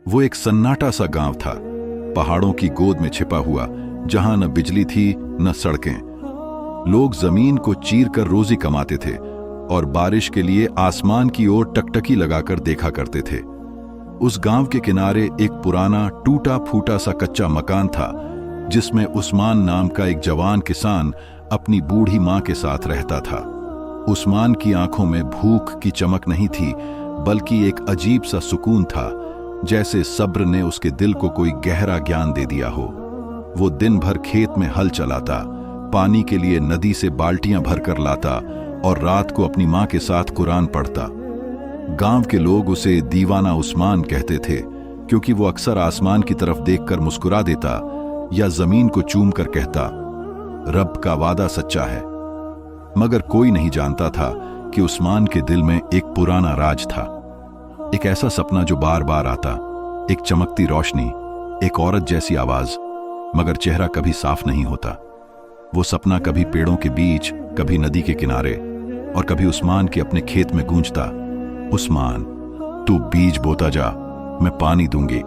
वो एक सन्नाटा सा गांव था, पहाड़ों की गोद में छिपा हुआ, जहां न बिजली थी न सड़कें। लोग जमीन को चीर कर रोजी कमाते थे और बारिश के लिए आसमान की ओर टकटकी लगाकर देखा करते थे। उस गांव के किनारे एक पुराना टूटा फूटा सा कच्चा मकान था, जिसमें उस्मान नाम का एक जवान किसान अपनी बूढ़ी मां के साथ रहता था। उस्मान की आंखों में भूख की चमक नहीं थी, बल्कि एक अजीब सा सुकून था, जैसे सब्र ने उसके दिल को कोई गहरा ज्ञान दे दिया हो। वो दिन भर खेत में हल चलाता, पानी के लिए नदी से बाल्टियां भरकर लाता और रात को अपनी मां के साथ कुरान पढ़ता। गांव के लोग उसे दीवाना उस्मान कहते थे, क्योंकि वो अक्सर आसमान की तरफ देखकर मुस्कुरा देता या जमीन को चूम कर कहता, रब का वादा सच्चा है। मगर कोई नहीं जानता था कि उस्मान के दिल में एक पुराना राज था, एक ऐसा सपना जो बार बार आता, एक चमकती रोशनी, एक औरत जैसी आवाज, मगर चेहरा कभी साफ नहीं होता। वो सपना कभी पेड़ों के बीच, कभी नदी के किनारे और कभी उस्मान के अपने खेत में गूंजता, उस्मान तू बीज बोता जा, मैं पानी दूंगी।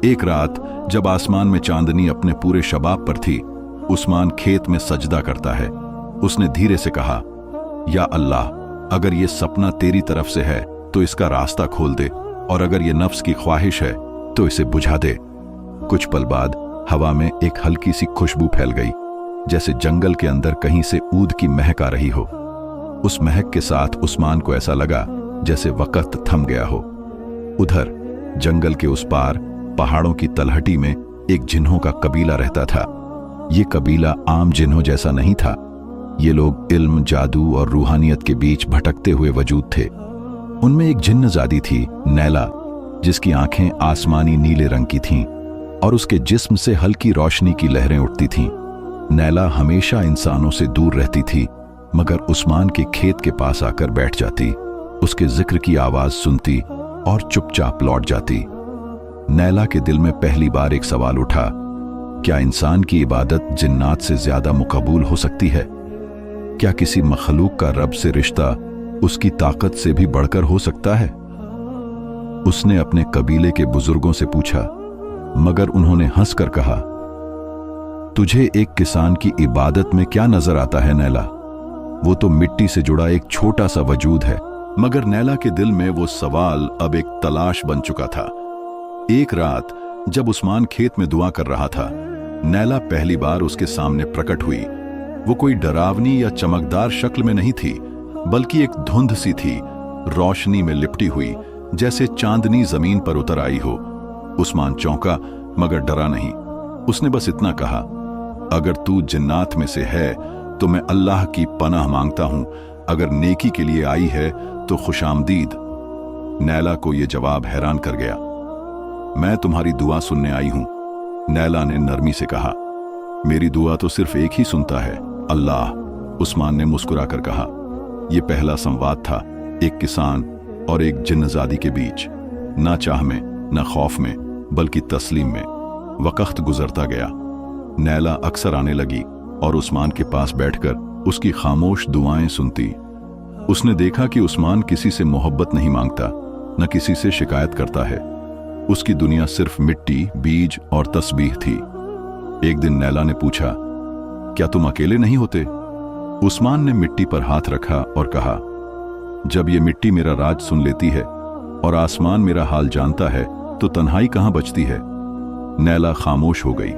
एक रात जब आसमान में चांदनी अपने पूरे शबाब पर थी, उस्मान खेत में सजदा करता है। उसने धीरे से कहा, या अल्लाह, अगर ये सपना तेरी तरफ से है तो इसका रास्ता खोल दे, और अगर ये नफ्स की ख्वाहिश है तो इसे बुझा दे। कुछ पल बाद हवा में एक हल्की सी खुशबू फैल गई, जैसे जंगल के अंदर कहीं से ऊद की महक आ रही हो। उस महक के साथ उस्मान को ऐसा लगा जैसे वक्त थम गया हो। उधर जंगल के उस पार पहाड़ों की तलहटी में एक जिन्हों का कबीला रहता था। ये कबीला आम जिन्हों जैसा नहीं था। ये लोग इल्म, जादू और रूहानियत के बीच भटकते हुए वजूद थे। उनमें एक जिन्नजादी थी, नैला, जिसकी आंखें आसमानी नीले रंग की थीं और उसके जिस्म से हल्की रोशनी की लहरें उठती थीं। नैला हमेशा इंसानों से दूर रहती थी, मगर उस्मान के खेत के पास आकर बैठ जाती, उसके जिक्र की आवाज सुनती और चुपचाप लौट जाती। नैला के दिल में पहली बार एक सवाल उठा, क्या इंसान की इबादत जिन्नात से ज्यादा मुकबूल हो सकती है? क्या किसी मखलूक का रब से रिश्ता उसकी ताकत से भी बढ़कर हो सकता है? उसने अपने कबीले के बुजुर्गों से पूछा, मगर उन्होंने हंसकर कहा, तुझे एक किसान की इबादत में क्या नजर आता है नैला? वो तो मिट्टी से जुड़ा एक छोटा सा वजूद है। मगर नैला के दिल में वो सवाल अब एक तलाश बन चुका था। एक रात जब उस्मान खेत में दुआ कर रहा था, नैला पहली बार उसके सामने प्रकट हुई। वो कोई डरावनी या चमकदार शक्ल में नहीं थी, बल्कि एक धुंध सी थी, रोशनी में लिपटी हुई, जैसे चांदनी जमीन पर उतर आई हो। उस्मान चौंका, मगर डरा नहीं। उसने बस इतना कहा, अगर तू जिन्नात में से है तो मैं अल्लाह की पनाह मांगता हूं, अगर नेकी के लिए आई है तो खुशामदीद। नैला को यह जवाब हैरान कर गया। मैं तुम्हारी दुआ सुनने आई हूं, नैला ने नरमी से कहा। मेरी दुआ तो सिर्फ एक ही सुनता है, अल्लाह, उस्मान ने मुस्कुराकर कहा। यह पहला संवाद था, एक किसान और एक जिन्नजादी के बीच, ना चाह में, ना खौफ में, बल्कि तस्लीम में। वक्त गुजरता गया। नैला अक्सर आने लगी और उस्मान के पास बैठकर उसकी खामोश दुआएं सुनती। उसने देखा कि उस्मान किसी से मोहब्बत नहीं मांगता, न किसी से शिकायत करता है। उसकी दुनिया सिर्फ मिट्टी, बीज और तस्बीह थी। एक दिन नैला ने पूछा, क्या तुम अकेले नहीं होते? उस्मान ने मिट्टी पर हाथ रखा और कहा, जब ये मिट्टी मेरा राज सुन लेती है और आसमान मेरा हाल जानता है तो तन्हाई कहां बचती है। नैला खामोश हो गई,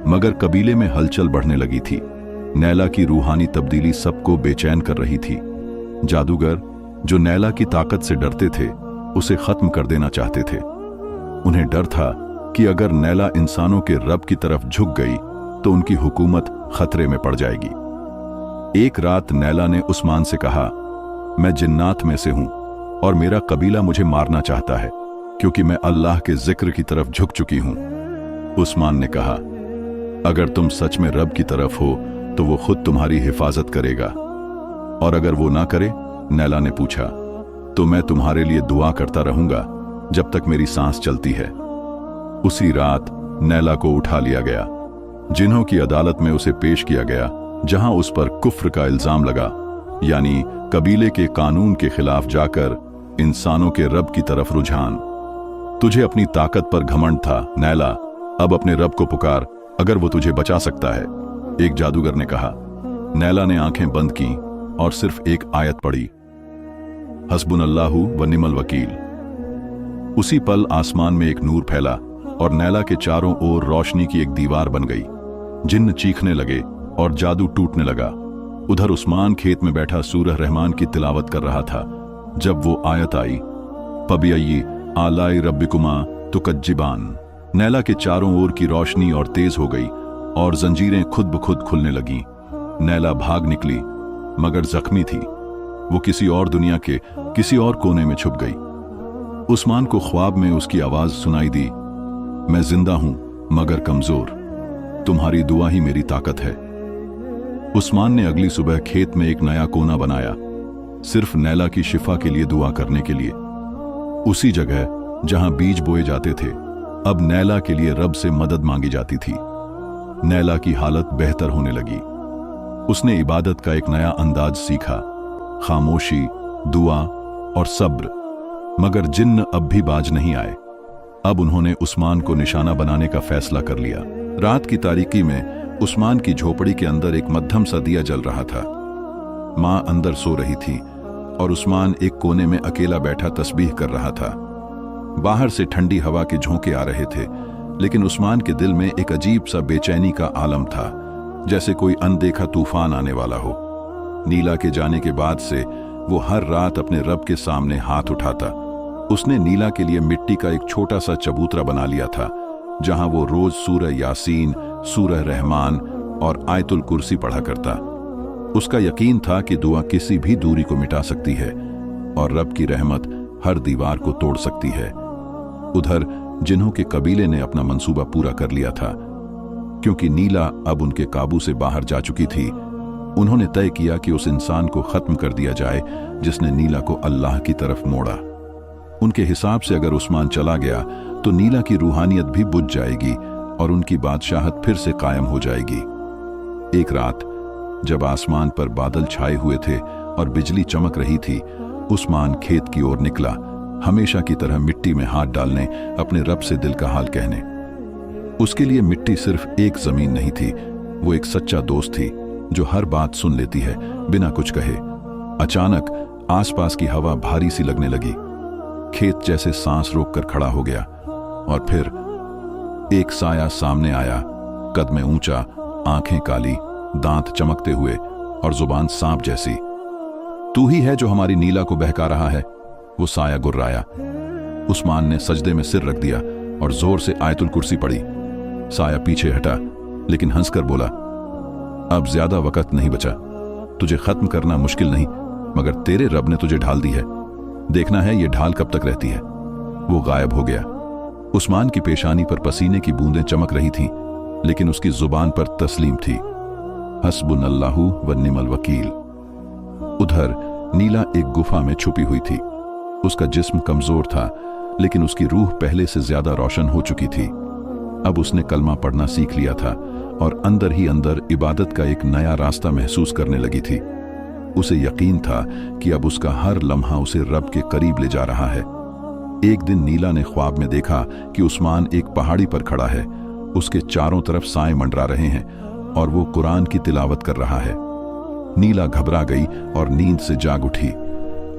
मगर कबीले में हलचल बढ़ने लगी थी। नैला की रूहानी तब्दीली सबको बेचैन कर रही थी। जादूगर, जो नैला की ताकत से डरते थे, उसे खत्म कर देना चाहते थे। उन्हें डर था कि अगर नैला इंसानों के रब की तरफ झुक गई तो उनकी हुकूमत खतरे में पड़ जाएगी। एक रात नैला ने उस्मान से कहा, मैं जिन्नात में से हूं और मेरा कबीला मुझे मारना चाहता है, क्योंकि मैं अल्लाह के जिक्र की तरफ झुक चुकी हूं। उस्मान ने कहा, अगर तुम सच में रब की तरफ हो तो वो खुद तुम्हारी हिफाजत करेगा, और अगर वो ना करे, नैला ने पूछा, तो मैं तुम्हारे लिए दुआ करता रहूंगा जब तक मेरी सांस चलती है। उसी रात नैला को उठा लिया गया। जिन्हों की अदालत में उसे पेश किया गया, जहां उस पर कुफ्र का इल्जाम लगा, यानी कबीले के कानून के खिलाफ जाकर इंसानों के रब की तरफ रुझान। तुझे अपनी ताकत पर घमंड था नैला, अब अपने रब को पुकार, अगर वो तुझे बचा सकता है, एक जादूगर ने कहा। नैला ने आंखें बंद की और सिर्फ एक आयत पढ़ी, हस्बुनल्लाहु व निमल वकील। उसी पल आसमान में एक नूर फैला और नैला के चारों ओर रोशनी की एक दीवार बन गई। जिन्न चीखने लगे और जादू टूटने लगा। उधर उस्मान खेत में बैठा सूरह रहमान की तिलावत कर रहा था जब वो आयत आई, फबिअय्यि आलाई रब्बिकुमा तुकज्जिबान। नैला के चारों ओर की रोशनी और तेज हो गई और जंजीरें खुद ब खुद खुलने लगीं। नैला भाग निकली मगर जख्मी थी। वो किसी और दुनिया के किसी और कोने में छुप गई। उस्मान को ख्वाब में उसकी आवाज सुनाई दी, मैं जिंदा हूं मगर कमजोर, तुम्हारी दुआ ही मेरी ताकत है। उस्मान ने अगली सुबह खेत में एक नया कोना बनाया, सिर्फ नैला की शिफा के लिए दुआ करने के लिए। उसी जगह जहां बीज बोए जाते थे, अब नैला के लिए रब से मदद मांगी जाती थी। नैला की हालत बेहतर होने लगी। उसने इबादत का एक नया अंदाज सीखा, खामोशी, दुआ और सब्र। मगर जिन्न अब भी बाज नहीं आए। अब उन्होंने उस्मान को निशाना बनाने का फैसला कर लिया। रात की तारीकी में उस्मान की झोपड़ी के अंदर एक मध्यम सा दिया जल रहा था। मां अंदर सो रही थी और उस्मान एक कोने में अकेला बैठा तस्बीह कर रहा था। बाहर से ठंडी हवा के झोंके आ रहे थे, लेकिन उस्मान के दिल में एक अजीब सा बेचैनी का आलम था, जैसे कोई अनदेखा तूफान आने वाला हो। नीला के जाने के बाद से वो हर रात अपने रब के सामने हाथ उठाता। उसने नीला के लिए मिट्टी का एक छोटा सा चबूतरा बना लिया था, जहां वो रोज सूरह यासीन, सूरह रहमान और आयतुल कुर्सी पढ़ा करता। उसका यकीन था कि दुआ किसी भी दूरी को मिटा सकती है और रब की रहमत हर दीवार को तोड़ सकती है। उधर जिन्हों के कबीले ने अपना मंसूबा पूरा कर लिया था। क्योंकि नीला अब उनके काबू से बाहर जा चुकी थी, उन्होंने तय किया कि उस इंसान को खत्म कर दिया जाए जिसने नीला को अल्लाह की तरफ मोड़ा। उनके हिसाब से अगर उस्मान चला गया तो नीला की रूहानियत भी बुझ जाएगी और उनकी बादशाहत फिर से कायम हो जाएगी। एक रात जब आसमान पर बादल छाए हुए थे और बिजली चमक रही थी, उस्मान खेत की ओर निकला, हमेशा की तरह मिट्टी में हाथ डालने, अपने रब से दिल का हाल कहने। उसके लिए मिट्टी सिर्फ एक जमीन नहीं थी, वो एक सच्चा दोस्त थी जो हर बात सुन लेती है बिना कुछ कहे। अचानक आसपास की हवा भारी सी लगने लगी। खेत जैसे सांस रोककर खड़ा हो गया और फिर एक साया सामने आया, कद में ऊंचा, आंखें काली, दांत चमकते हुए और जुबान सांप जैसी। तू ही है जो हमारी नीला को बहका रहा है, वो साया गुर्राया। उस्मान ने सजदे में सिर रख दिया और जोर से आयतुल कुर्सी पढ़ी। साया पीछे हटा लेकिन हंसकर बोला, अब ज्यादा वक्त नहीं बचा। तुझे खत्म करना मुश्किल नहीं, मगर तेरे रब ने तुझे ढाल दी है। देखना है ये ढाल कब तक रहती है। वो गायब हो गया। उस्मान की पेशानी पर पसीने की बूंदें चमक रही थीं, लेकिन उसकी जुबान पर तस्लीम थी, हस्बुनल्लाहु व निमल वकील। उधर नीला एक गुफा में छुपी हुई थी। उसका जिस्म कमजोर था, लेकिन उसकी रूह पहले से ज्यादा रोशन हो चुकी थी। अब उसने कलमा पढ़ना सीख लिया था और अंदर ही अंदर इबादत का एक नया रास्ता महसूस करने लगी थी। उसे यकीन था कि अब उसका हर लम्हा उसे रब के करीब ले जा रहा है। एक दिन नीला ने ख्वाब में देखा कि उस्मान एक पहाड़ी पर खड़ा है। उसके चारों तरफ साए मंडरा रहे हैं और वो कुरान की तिलावत कर रहा है। नीला घबरा गई और नींद से जाग उठी।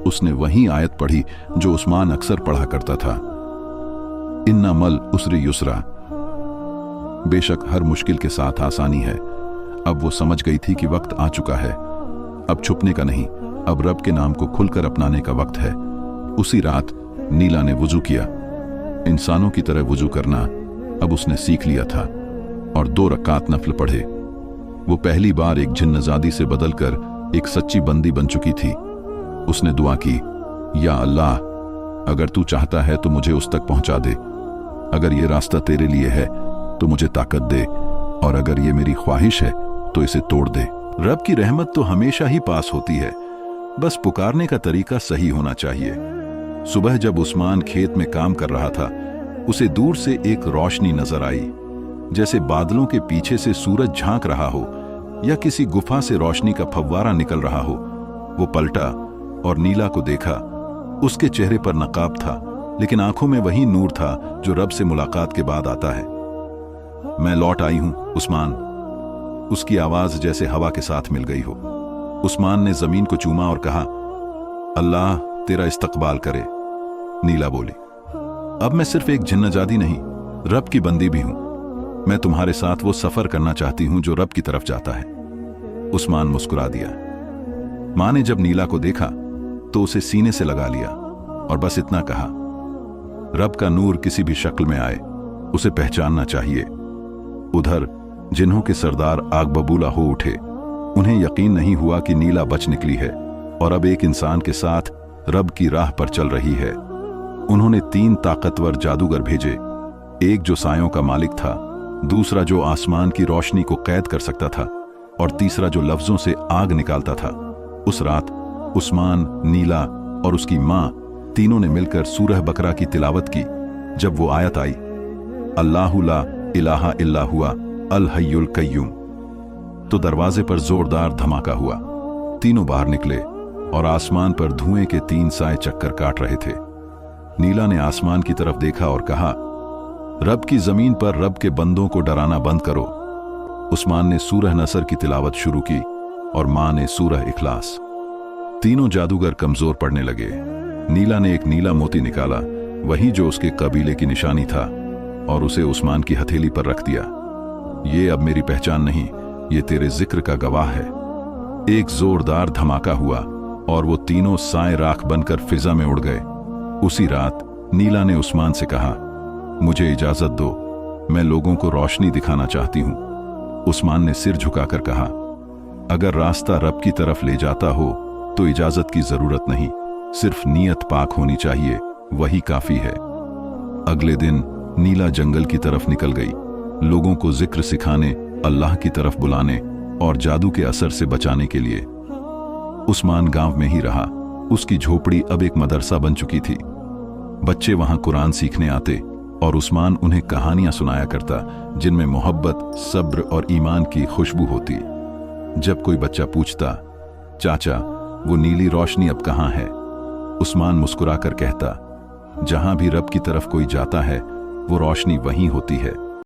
उसने वही आयत पढ़ी जो उस्मान अक्सर पढ़ा करता था, इन्ना मल उसरी युसरा, बेशक हर मुश्किल के साथ आसानी है। अब वो समझ गई थी कि वक्त आ चुका है। अब छुपने का नहीं, अब रब के नाम को खुलकर अपनाने का वक्त है। उसी रात नीला ने वुजू किया। इंसानों की तरह वुजू करना अब उसने सीख लिया था और 2 रकात नफल पढ़े। वो पहली बार एक जिन्नजादी से बदलकर एक सच्ची बंदी बन चुकी थी। उसने दुआ की, या अल्लाह, अगर तू चाहता है तो मुझे उस तक पहुंचा दे। अगर ये रास्ता तेरे लिए है तो मुझे ताकत दे, और अगर ये मेरी ख्वाहिश है तो इसे तोड़ दे। रब की रहमत तो हमेशा ही पास होती है, बस पुकारने का तरीका सही होना चाहिए। सुबह जब उस्मान खेत में काम कर रहा था, उसे दूर से एक रोशनी नजर आई, जैसे बादलों के पीछे से सूरज झांक रहा हो या किसी गुफा से रोशनी का फव्वारा निकल रहा हो। वो पलटा और नीला को देखा। उसके चेहरे पर नकाब था, लेकिन आंखों में वही नूर था जो रब से मुलाकात के बाद आता है। मैं लौट आई हूं उस्मान। उसकी आवाज जैसे हवा के साथ मिल गई हो। उस्मान ने जमीन को चूमा और कहा, अल्लाह तेरा इस्तकबाल करे। नीला बोली, अब मैं सिर्फ एक जिन्नजादी नहीं, रब की बंदी भी हूं। मैं तुम्हारे साथ वो सफर करना चाहती हूं जो रब की तरफ जाता है। उस्मान मुस्कुरा दिया। मां ने जब नीला को देखा तो उसे सीने से लगा लिया और बस इतना कहा, रब का नूर किसी भी शक्ल में आए उसे पहचानना चाहिए। उधर जिन्हों के सरदार आग बबूला हो उठे, उन्हें यकीन नहीं हुआ कि नीला बच निकली है और अब एक इंसान के साथ रब की राह पर चल रही है। उन्होंने 3 ताकतवर जादूगर भेजे, एक जो सायों का मालिक था, दूसरा जो आसमान की रोशनी को कैद कर सकता था और तीसरा जो लफ्जों से आग निकालता था। उस रात उस्मान, नीला और उसकी मां तीनों ने मिलकर सूरह बकरा की तिलावत की। जब वो आयत आई, अल्लाहु ला इलाहा इल्ला हुआ अल हय्युल कय्यूम, तो दरवाजे पर जोरदार धमाका हुआ। तीनों बाहर निकले और आसमान पर धुएं के 3 साए चक्कर काट रहे थे। नीला ने आसमान की तरफ देखा और कहा, रब की जमीन पर रब के बंदों को डराना बंद करो। उस्मान ने सूरह नसर की तिलावत शुरू की और मां ने सूरह इखलास। तीनों जादूगर कमजोर पड़ने लगे। नीला ने एक नीला मोती निकाला, वही जो उसके कबीले की निशानी था, और उसे उस्मान की हथेली पर रख दिया। ये अब मेरी पहचान नहीं, ये तेरे जिक्र का गवाह है। एक जोरदार धमाका हुआ और वो तीनों साए राख बनकर फिजा में उड़ गए। उसी रात नीला ने उस्मान से कहा, मुझे इजाजत दो, मैं लोगों को रोशनी दिखाना चाहती हूं। उस्मान ने सिर झुकाकर कहा, अगर रास्ता रब की तरफ ले जाता हो तो इजाजत की जरूरत नहीं, सिर्फ नीयत पाक होनी चाहिए, वही काफी है। अगले दिन नीला जंगल की तरफ निकल गई, लोगों को जिक्र सिखाने, अल्लाह की तरफ बुलाने और जादू के असर से बचाने के लिए। उस्मान गांव में ही रहा। उसकी झोपड़ी अब एक मदरसा बन चुकी थी। बच्चे वहां कुरान सीखने आते और उस्मान उन्हें कहानियां सुनाया करता जिनमें मोहब्बत, सब्र और ईमान की खुशबू होती। जब कोई बच्चा पूछता, चाचा वो नीली रोशनी अब कहां है, उस्मान मुस्कुराकर कहता, जहां भी रब की तरफ कोई जाता है वो रोशनी वहीं होती है।